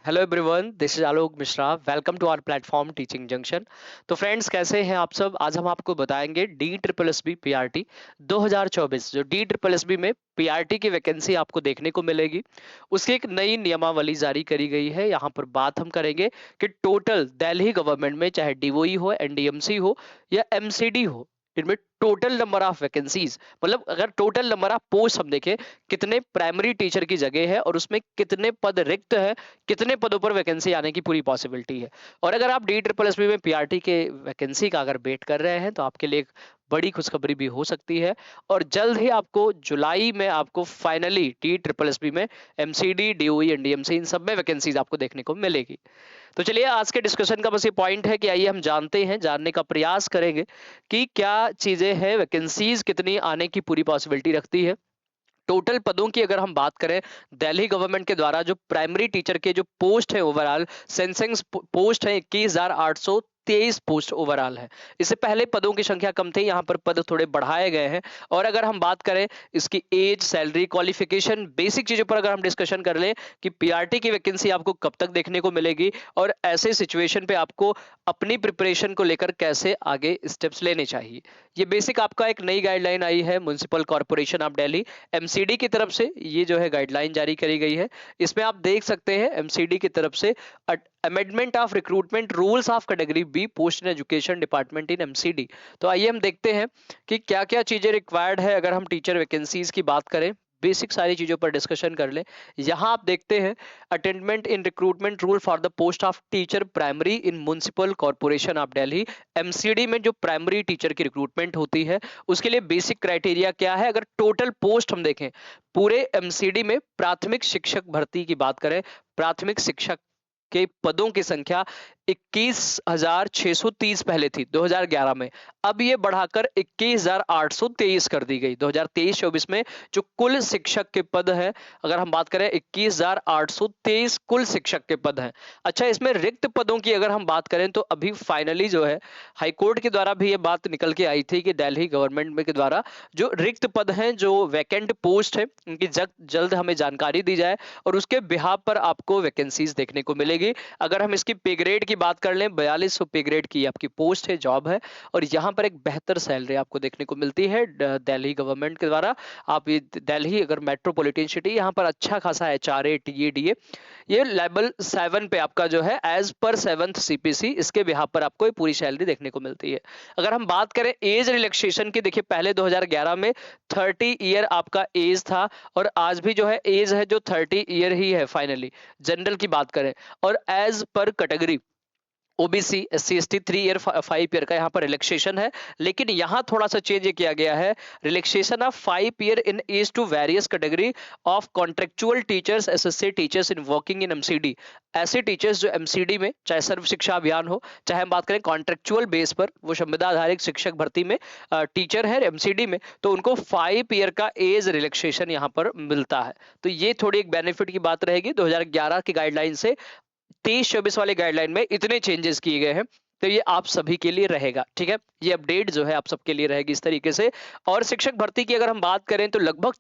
Hello everyone, this is Alok Mishra. Welcome to our platform Teaching Junction. तो friends, कैसे हैं आप सब? आज हम आपको बताएंगे D triple S B P R T 2024। जो डी ट्रिपल एस बी में पी आर टी की वैकेंसी आपको देखने को मिलेगी, उसकी एक नई नियमावली जारी करी गई है। यहाँ पर बात हम करेंगे कि टोटल दिल्ली गवर्नमेंट में, चाहे डीओई हो, एनडीएमसी हो या एमसीडी हो, इनमें टोटल नंबर ऑफ वैकेंसीज, मतलब अगर टोटल नंबर ऑफ पोस्ट हम देखें, कितने प्राइमरी टीचर की जगह है और उसमें कितने पद रिक्त है, कितने पदों पर वैकेंसी आने की पूरी पॉसिबिलिटी है। और अगर आप डी ट्रिपल एस बी में पीआरटी के वैकेंसी का अगर वेट कर रहे हैं, तो आपके लिए एक बड़ी खुशखबरी भी हो सकती है। और जल्द ही आपको जुलाई में आपको finally D triple S B में एमसीडी, डीओई, एनडीएमसी, इन सब में वैकेंसीज आपको देखने को मिलेगी। तो चलिए, आज के डिस्कशन का बस ये पॉइंट है कि आइए हम जानते हैं, जानने का प्रयास करेंगे कि क्या चीजें हैं, वैकेंसीज कितनी आने की पूरी पॉसिबिलिटी रखती है। टोटल पदों की अगर हम बात करें, दिल्ली गवर्नमेंट के द्वारा जो प्राइमरी टीचर के जो पोस्ट है, ओवरऑल सेंसेक्स पोस्ट है 21,823 पोस्ट ओवरऑल है। इससे पहले पदों की संख्या कम थी, यहाँ पर पद थोड़े बढ़ाए गए हैं। और अगर हम बात करें इसकी एज, सैलरी, क्वालिफिकेशन, बेसिक चीजों पर अगर हम डिस्कशन कर लें कि पीआरटी की वैकेंसी आपको कब तक देखने को मिलेगी और ऐसे सिचुएशन पे आपको अपनी प्रिपरेशन को लेकर कैसे आगे स्टेप्स लेने चाहिए, ये बेसिक आपका एक नई गाइडलाइन आई है municipal corporation of Delhi MCD की तरफ से। ये जो है गाइडलाइन जारी करी गई है। इसमें आप देख सकते हैं एमसीडी की तरफ से amendment of recruitment rules of category B post in education department in MCD. तो आइए हम देखते हैं कि क्या क्या चीजें रिक्वायर्ड है। अगर हम टीचर वैकेंसीज की बात करें, बेसिक सारी चीजों पर डिस्कशन कर ले। यहां आप देखते हैं amendment in recruitment rule for the post of teacher primary in municipal corporation of Delhi. MCD में जो प्राइमरी टीचर की रिक्रूटमेंट होती है, उसके लिए बेसिक क्राइटेरिया क्या है। अगर टोटल पोस्ट हम देखें पूरे एमसीडी में, प्राथमिक शिक्षक भर्ती की बात करें, प्राथमिक शिक्षक के पदों की संख्या 21,630 पहले थी 2011 में। अब ये बढ़ाकर 21,823 कर दी गई 2023-24 में। जो कुल शिक्षक के पद है, अगर हम बात करें, 21,823 कुल शिक्षक के पद हैं। अच्छा, इसमें रिक्त पदों की अगर हम बात करें, तो अभी फाइनली जो है हाईकोर्ट के द्वारा भी ये बात निकल के आई थी कि दिल्ली गवर्नमेंट में के द्वारा जो रिक्त पद हैं, जो वैकेंट पोस्ट है, उनकी जल्द हमें जानकारी दी जाए और उसके बिहाफ पर आपको वैकेंसीज देखने को मिलेगी। अगर हम इसकी पे ग्रेड की बात कर लें, 4200 पे ग्रेड की आपकी पोस्ट है, जॉब है। और यहाँ पर एक बेहतर सैलरी आपको देखने को मिलती है दिल्ली गवर्नमेंट के द्वारा। आप ये दिल्ली अगर मेट्रोपॉलिटन सिटी, यहाँ पर अच्छा खासा एचआरए, टीए, डीए, ये लेवल 7 पे आपका जो है एज पर 7th सीपीसी, इसके बिहाफ पर आपको ये पूरी सैलरी देखने को मिलती है। अगर हम बात करें एज रिलैक्सेशन की, देखिए पहले 2011 में 30 ईयर आपका एज था और आज भी जो है एज है जो 30 ईयर ही है फाइनली, जनरल की बात करें। और एज पर category OBC, SC, ST 3 year 5 year का यहाँ पर रिलैक्सेशन है। लेकिन यहाँ थोड़ा सा चेंज किया गया है, relaxation of 5 year in age to various category of contractual teachers, SSC teachers in working in MCD. ऐसे टीचर्स जो एमसीडी में, चाहे सर्व शिक्षा अभियान हो, चाहे हम बात करें कॉन्ट्रेक्चुअल बेस पर, वो संविदा आधारित शिक्षक भर्ती में टीचर है एमसीडी में, तो उनको 5 ईयर का एज रिलैक्सेशन यहाँ पर मिलता है। तो ये थोड़ी एक बेनिफिट की बात रहेगी। 2011 की गाइडलाइन से 23-24 वाले गाइडलाइन में इतने चेंजेस किए गए हैं। तो ये आप सभी के लिए रहेगा, ठीक है। ये अपडेट जो है आप सबके लिए रहेगी इस तरीके से। और शिक्षक भर्ती की अगर हम बात करें, तो लगभग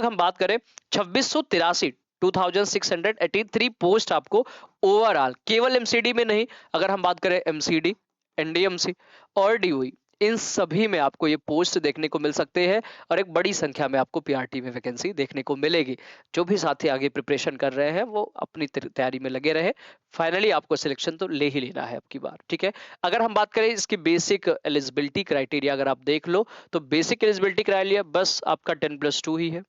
हम बात करें 2683, 2683 पोस्ट आपको ओवरऑल, केवल एमसीडी में नहीं, अगर हम बात करें एमसीडी, एनडीएमसी और डीओई, इन सभी में आपको ये पोस्ट देखने को मिल सकते हैं। और एक बड़ी संख्या में आपको पीआरटी में वैकेंसी देखने को मिलेगी। जो भी साथी आगे प्रिपरेशन कर रहे हैं, वो अपनी तैयारी में लगे रहे। फाइनली आपको सिलेक्शन तो ले ही लेना है अब की बार, ठीक है। अगर हम बात करें इसकी बेसिक एलिजिबिलिटी क्राइटेरिया, अगर आप देख लो, तो बेसिक एलिजिबिलिटी क्राइटेरिया बस आपका 10+2 ही है।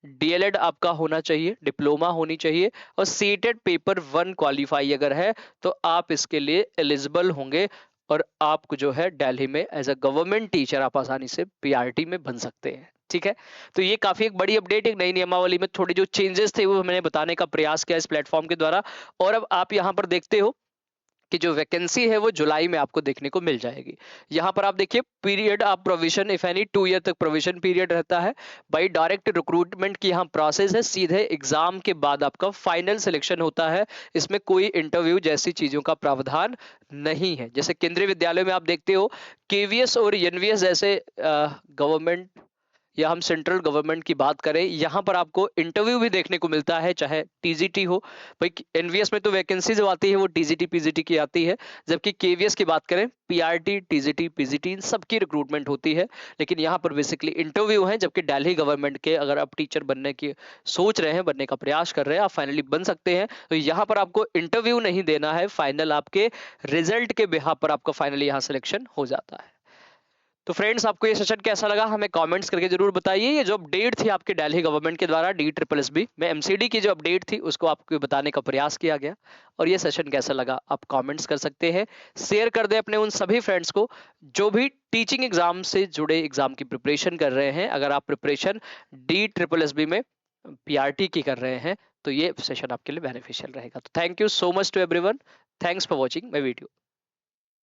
डीएलएड आपका होना चाहिए, डिप्लोमा होनी चाहिए, और सीटेड पेपर 1 क्वालिफाई अगर है, तो आप इसके लिए एलिजिबल होंगे। और आपको जो है दिल्ली में एज अ गवर्नमेंट टीचर आप आसानी से पीआरटी में बन सकते हैं, ठीक है। तो ये काफी एक बड़ी अपडेट, एक नई नियमावली में थोड़ी जो चेंजेस थे वो मैंने बताने का प्रयास किया इस प्लेटफॉर्म के द्वारा। और अब आप यहाँ पर देखते हो कि जो वैकेंसी है वो जुलाई में आपको देखने को मिल जाएगी। यहाँ पर आप देखिए, period of provision if any, 2 year तक प्रोविजन पीरियड रहता है। बाई डायरेक्ट रिक्रूटमेंट की यहाँ प्रोसेस है, सीधे एग्जाम के बाद आपका फाइनल सिलेक्शन होता है। इसमें कोई इंटरव्यू जैसी चीजों का प्रावधान नहीं है। जैसे केंद्रीय विद्यालय में आप देखते हो, केवीएस और एनवीएस जैसे गवर्नमेंट या हम सेंट्रल गवर्नमेंट की बात करें, यहाँ पर आपको इंटरव्यू भी देखने को मिलता है, चाहे टीजीटी हो। भाई एनवीएस में तो वैकेंसी जो आती है वो टीजीटी पीजीटी की आती है, जबकि केवीएस की बात करें पीआरटी टीजीटी पीजीटी इन सबकी रिक्रूटमेंट होती है। लेकिन यहाँ पर बेसिकली इंटरव्यू है, जबकि दिल्ली गवर्नमेंट के अगर आप टीचर बनने की सोच रहे हैं, बनने का प्रयास कर रहे हैं, आप फाइनली बन सकते हैं, तो यहाँ पर आपको इंटरव्यू नहीं देना है, फाइनल आपके रिजल्ट के बिहाफ पर आपका फाइनली यहाँ सिलेक्शन हो जाता है। तो फ्रेंड्स, आपको ये सेशन कैसा लगा हमें कमेंट्स करके जरूर बताइए। ये जो अपडेट थी आपके दिल्ली गवर्नमेंट के द्वारा DSSB में एमसीडी की जो अपडेट थी उसको आपको बताने का प्रयास किया गया, और ये सेशन कैसा लगा आप कमेंट्स कर सकते हैं। शेयर कर दें अपने उन सभी फ्रेंड्स को जो भी टीचिंग एग्जाम से जुड़े एग्जाम की प्रिपरेशन कर रहे हैं। अगर आप प्रिपरेशन DSSB में पीआरटी की कर रहे हैं तो ये सेशन आपके लिए बेनिफिशियल रहेगा। तो thank you so much to everyone, thanks for watching my video.